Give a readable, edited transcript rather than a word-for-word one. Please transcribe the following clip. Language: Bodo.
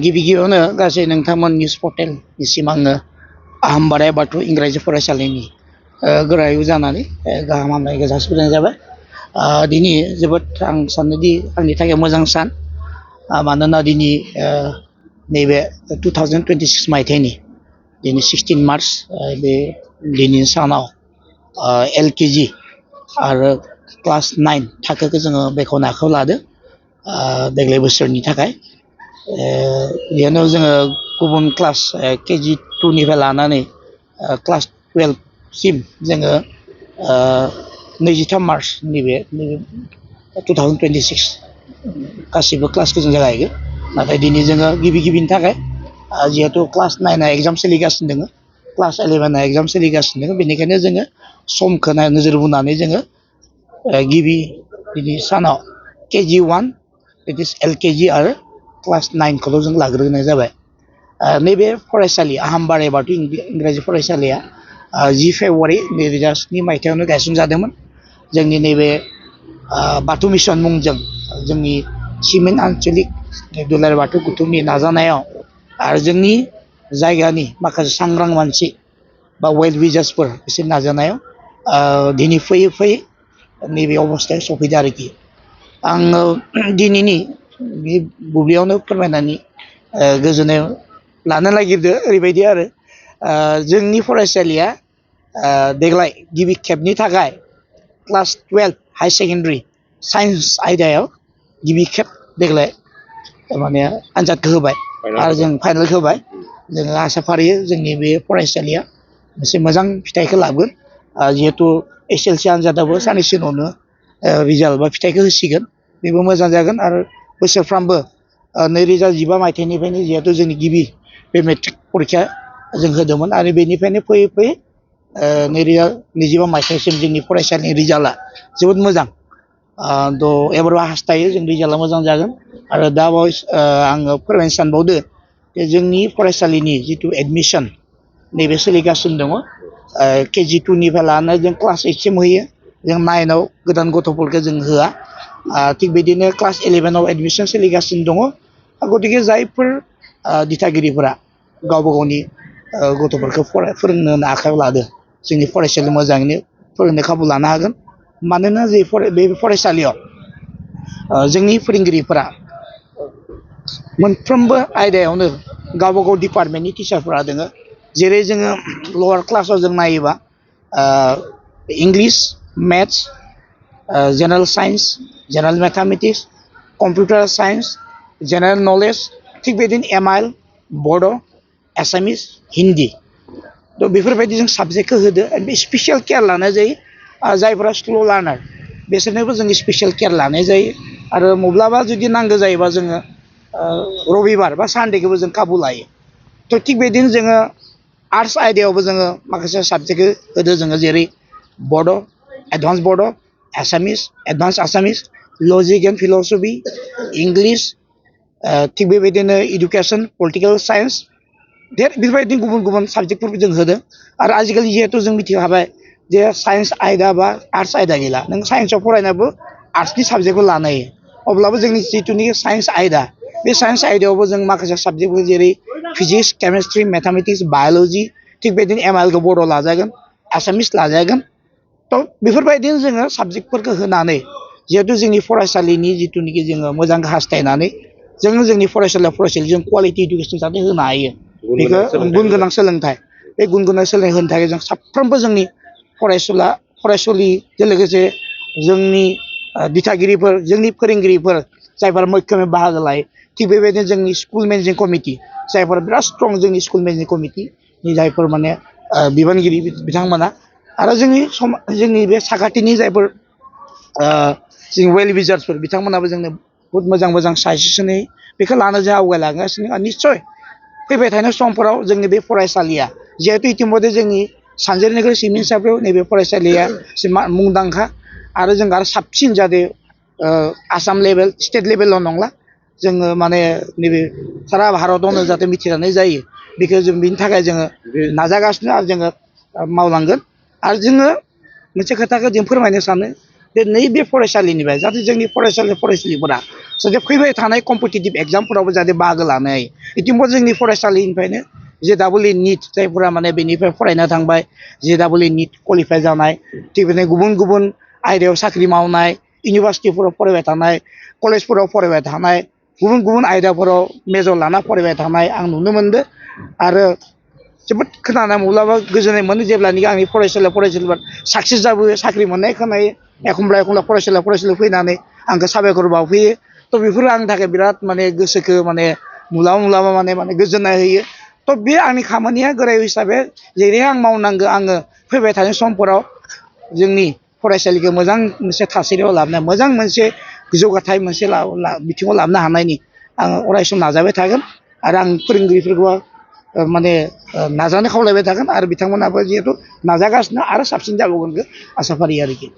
गिबि गिबियावनो गासै नोंथांमोन निउस पर्टेलनिसिम आङो आहमबाराय बाथौ इंराजि फरायसालिनि गोरायुं जानानै गाहाम हामलायनायखौ जासिहरनाय जाबाय। दिनै जोबोद आं सानोदि आंनि थाखाय मोजां सान, मानोना दिनै नैबे 2026 मायथाइनि दिनै 16 मार्च बे दिनैनि सानाव LKG आरो क्लास 9 थाखोखौ जोङो बेखेवनो आखायाव लादों देग्लाय बोसोरनि थाखाय। बेयावनो जोङो गुबुन क्लास KG 2निफ्राय लानानै क्लास 12 सिम जोङो 23 मार्च नैबे 2026 गासिबो क्लासखौ जों जागायगोन। नाथाय दिनै जोङो गिबिनि थाखाय जिहेतु क्लास 9आ एग्जाम सोलिगासिनो दङ, क्लास 11आ एग्जाम सोलिगासिनो दङ, बेनिखायनो जोङो समखौ नोजोर बोनानै जोङो गिबि दिनै सानाव KG 1 इट इज LKG आरो क्लास 9खौल' जों लाग्रोनाय जाबाय। नैबे फरायसालि आहमबाराय बाथौ इंराजि फरायसालिया 10 फेब्रुवारि 2007 मायथाइयावनो गायसनजादोंमोन। जोंनि नैबे बाथौ मिसन मुंजों जोंनि सिमेन्ट आन्चलिक दुलाराय बाथौ गौथुमनि नाजानायाव आरो जोंनि जायगानि माखासे सांग्रां मानसि बा वेल विजार्सफोर बिसोर नाजानायाव दिनै फैयै फैयै नैबे अबस्थायाव सफैदों आरोखि। आङो दिनैनि बे बुब्लियावनो फोरमायनानै गोजोननाय लानो नागिरदों। ओरैबायदि आरो जोंनि फरायसालिया देग्लाय गिबि खेबनि थाखाय क्लास 12 हाई सेकेन्डारि साइन्स आयदायाव गिबि खेब देग्लाय माने आनजादखौ होबाय आरो जों फाइनालखौ होबाय। जोङो आसा फारियो जोंनि बे फरायसालिया मोनसे मोजां फिथाइखौ लागोन। जिहेथु SSLC आनजादाबो साननैसो उनावनो रिजाल्ट बा फिथाइखौ होसिगोन, बेबो मोजां जागोन। आरो बोसोरफ्रामबो 2015 मायथाइनिफ्रायनो जिहेतु जोंनि गिबि बे मेट्रिक परिखा जों होदोंमोन आरो बेनिफ्रायनो फैयै फैयै 2025 मायथाइसिम जोंनि फरायसालिनि रिजाल्टआ जोबोद मोजां। एबाराव हास्थायो जों रिजाल्टआ मोजां जागोन। आरो दा आङो फोरमायनो सानबावदो जे जोंनि फरायसालिनि जिथु एडमिसन नैबे सोलिगासिनो दङ। KG 2निफ्राय लानानै जों क्लास 8 सिम होयो, जों 9आव गोदान गथ'फोरखौ जों होआ। थिग बिदिनो क्लास 11आव एडमिसन सोलिगासिनो दङ। गतिके जायफोर दिथागिरिफोरा गावबा गावनि गथ'फोरखौ फोरोंनो आखायाव लादो, जोंनि फरायसालियाव मोजाङैनो फोरोंनो खाबु लानो हागोन। मानोना बे फरायसालियाव जोंनि फोरोंगिरिफोरा मोनफ्रोमबो आयदायावनो गावबा गाव डिपार्टमेन्टनि टिचारफोरा दङ। जेरै जोङो लवार क्लासाव जों नायोबा English, maths, general science, general mathematics, computer science, general knowledge, थिग बिदिनो MIL, बड', एसामिस, हिन्दी। बेफोरबायदि जों साबजेक्टखौ होदो। बे स्पेसियेल केयार लानाय जायो। जायफोरा स्ल' लार्नार बिसोरनोबो जों स्पेसियेल केयार लानाय जायो। आरो माब्लाबा जुदि नांगौ जायोबा जोङो रबिबार बा सानडेखौबो जों खाबु लायो। थिग बिदिनो जोङो आर्ट्स आयदायावबो जोङो माखासे साबजेक्टखौ होदो जोङो, जेरै बड', एडभान्स बड', Assamese, advance Assamese, logic and philosophy, English, थिग बेबायदिनो इडुकेसन, पलिटिकेल साइन्स, बेफोरबायदि गुबुन गुबुन साबजेक्टफोरखौ जों होदों। आरो आजिखालि जिहेथु जों मिथिनो हाबाय जे साइन्स आयदा बा आर्ट्स आयदा गैला, नों साइन्सआव फरायनाबो आर्ट्सनि साबजेक्टखौ लानो हायो। अब्लाबो जोंनि जिथुनिखि साइन्स आयदा, बे साइन्स आयदायावबो जों माखासे साबजेक्टफोर जेरै फिजिक्स, केमेस्ट्रि, मेथामेटिक्स, बाय'लजि, थिग बेदिनो MILखौ बर' लाजागोन, आसामिस लाजागोन। बेफोरबायदिनो जोङो साबजेक्टफोरखौ होनानै जिहेतु जोंनि फरायसालिनि जिथुनिखि जोङो मोजां हास्थायनानै जोंनि फरायसालियाव जों क्वालिटि इडुकेसन जाहाथे होनो हायो, बेखौ गुन गोनां सोलोंथाइ, बे गुन गोनां सोलोंथाइ होनो थाखाय जों साफ्रोमबो जोंनि फरायसुलिजों लोगोसे जोंनि दिथागिरिफोर, जोंनि फोरोंगिरिफोर जायफोरा मैखोमै बाहागो लायो, थिग बेबायदिनो जोंनि स्कुल मेनेजिं कमिटि जायफोरा बिराद स्ट्रं, जोंनि स्कुल मेनेजिं कमिटिनि जायफोर माने बिबानगिरि बिथांमोना, आरो जोंनि बे साखाथिनि जायफोर जों वेल विजार्सफोर बिथांमोनाबो जोंनो बहुद मोजां मोजां साजेसनै बेखौ लानो जों आवगायलांगासिनो। आरो निस्सय फैबाय थानाय समफोराव जोंनि बे फरायसालिया जिहेतु इतिमধ্যे जोंनि सानजारि नोगोर सिमेन्ट सापरियाव नैबे फरायसालिया मुंदांखा, आरो जों आरो साबसिन जाहाथे आसाम लेभेल, स्टेट लेभेलाव नंला, जोङो माने नैबे सारा भारतावनो जाहाथे मिथिजानाय जायो, बेखौ जों बिनि थाखाय जोङो नाजागासिनो आरो जोङो मावलांगोन। आरो जोङो मोनसे खोथाखौ जों फोरमायनो सानो, जे नैबे फरायसालिनिफ्राय जाहाथे जोंनि फरायसालिफोरा जाहाथे फैबाय थानाय कम्पिटिटिभ एग्जामफोरावबो जाहाथे बाहागो लानो हायो इथिंबो जोंनि फरायसालिनिफ्रायनो JEE NEET जायफोरा माने बेनिफ्राय फरायनो थांबाय JEE NEET क्वालिफाइ जानाय थिग बिदिनो गुबुन गुबुन आयदायाव साख्रि मावनाय इउनिभार्सिटिफोराव फरायबाय थानाय कलेजफोराव फरायबाय थानाय गुबुन गुबुन आयदाफोराव मेजर लाना फरायबाय थानाय आं नुनो मोनदों आरो जोबोद खोनाना माब्लाबा गोजोननाय मोनो जेब्लानोखि आंनि फरायसालिफोर साक्सेस जाबोयो साख्रि मोननाय खोनायो एखमब्ला फरायसालियाव फैनानै आंखौ साबायखर बावफैयो थ' बेफोरो आंनि थाखाय बिराद माने गोसोखौ माने मुलाबा माने गोजोननाय होयो थ' बे आंनि खामानिया गोराय हिसाबै जेरै आं मावनांगौ आङो फैबाय थानाय समफोराव जोंनि फरायसालिखौ मोजां मोनसे थासारियाव लाबोनाय मोजां मोनसे जौगाथाय मोनसे बिथिङाव लाबोनो हानायनि आङो अरायसम नाजाबाय थागोन आरो आं फोरोंगिरिफोरखौ माने नाजानो खावलायबाय थागोन आरो बिथांमोनाबो जिहेथु नाजागासिनो आरो साबसिन जाबावगोनखौ आसा फारियो आरोखि।